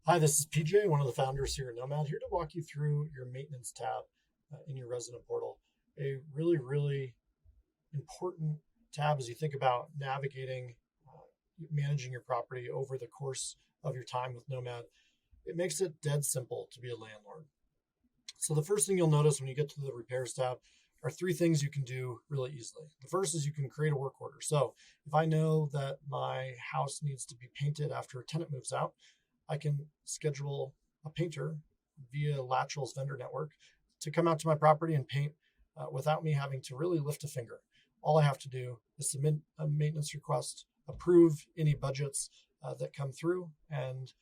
Hi, this is PJ, one of the founders here at Nomad, here to walk you through your maintenance tab in your resident portal. A really important tab as you think about navigating, managing your property over the course of your time with Nomad. It makes it dead simple to be a landlord. So the first thing you'll notice when you get to the repairs tab are three things you can do really easily. The first is you can create a work order. So if I know that my house needs to be painted after a tenant moves out, I can schedule a painter via Latchel's vendor network to come out to my property and paint without me having to really lift a finger. All I have to do is submit a maintenance request, approve any budgets that come through, and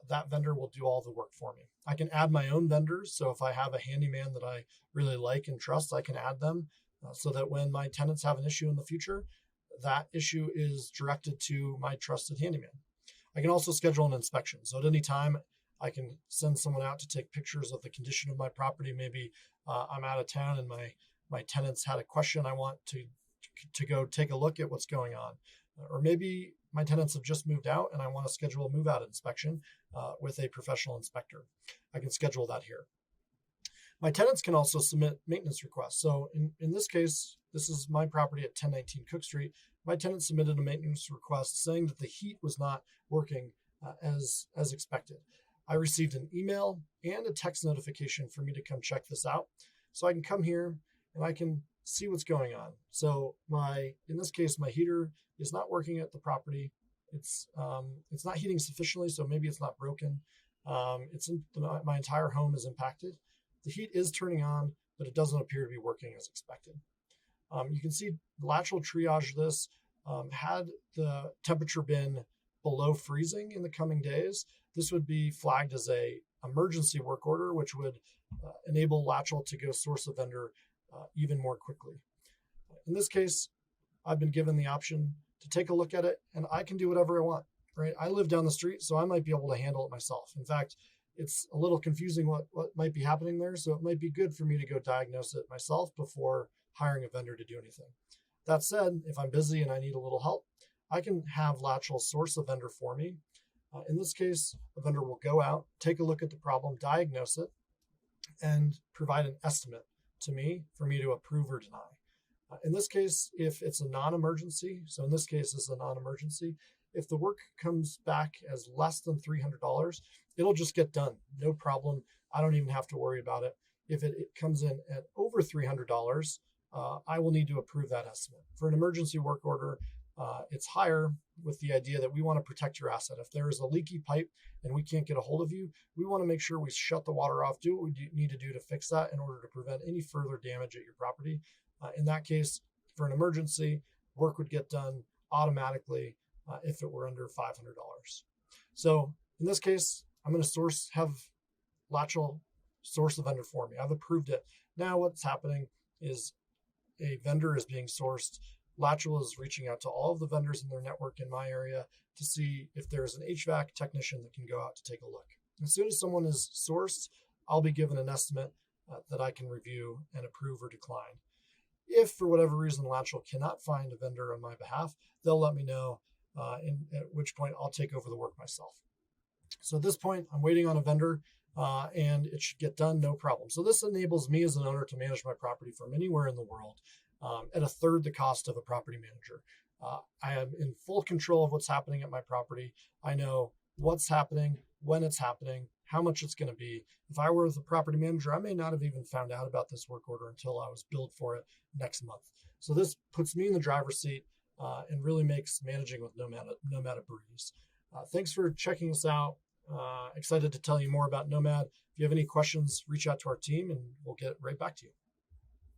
that vendor will do all the work for me. I can add my own vendors. So if I have a handyman that I really like and trust, I can add them so that when my tenants have an issue in the future, that issue is directed to my trusted handyman. I can also schedule an inspection. So at any time, I can send someone out to take pictures of the condition of my property. Maybe I'm out of town and my tenants had a question. I want to go take a look at what's going on. Or maybe my tenants have just moved out and I want to schedule a move out inspection with a professional inspector. I can schedule that here. My tenants can also submit maintenance requests. So in this case, this is my property at 1019 Cook Street. My tenant submitted a maintenance request saying that the heat was not working as expected. I received an email and a text notification for me to come check this out. So I can come here and I can see what's going on. So in this case, my heater is not working at the property. It's not heating sufficiently, so maybe it's not broken. My entire home is impacted. The heat is turning on, but it doesn't appear to be working as expected. You can see Latch will triage this. Had the temperature been below freezing in the coming days, this would be flagged as a emergency work order, which would enable Latchel to go source a vendor even more quickly. In this case, I've been given the option to take a look at it, and I can do whatever I want. Right? I live down the street, so I might be able to handle it myself. In fact, it's a little confusing what might be happening there, so it might be good for me to go diagnose it myself before hiring a vendor to do anything. That said, if I'm busy and I need a little help, I can have Latchel source a vendor for me. In this case, a vendor will go out, take a look at the problem, diagnose it, and provide an estimate to me for me to approve or deny. In this case, if it's a non-emergency, so in this case, it's a non-emergency, if the work comes back as less than $300, it'll just get done. No problem. I don't even have to worry about it. If it comes in at over $300, I will need to approve that estimate. For an emergency work order, it's higher with the idea that we want to protect your asset. If there is a leaky pipe and we can't get a hold of you, we want to make sure we shut the water off, do what we need to do to fix that in order to prevent any further damage at your property. In that case, for an emergency, work would get done automatically if it were under $500. So in this case, I'm going to have Latchel source the vendor for me. I've approved it. Now what's happening is a vendor is being sourced. Latchel is reaching out to all of the vendors in their network in my area to see if there's an HVAC technician that can go out to take a look. As soon as someone is sourced, I'll be given an estimate that I can review and approve or decline. If for whatever reason Latchel cannot find a vendor on my behalf, they'll let me know, at which point I'll take over the work myself. So at this point, I'm waiting on a vendor and it should get done, no problem. So this enables me as an owner to manage my property from anywhere in the world at a third the cost of a property manager. I am in full control of what's happening at my property. I know what's happening, when it's happening, how much it's going to be. If I were the property manager, I may not have even found out about this work order until I was billed for it next month. So this puts me in the driver's seat and really makes managing with Nomad a breeze. Thanks for checking us out. Excited to tell you more about Nomad. If you have any questions, reach out to our team and we'll get right back to you.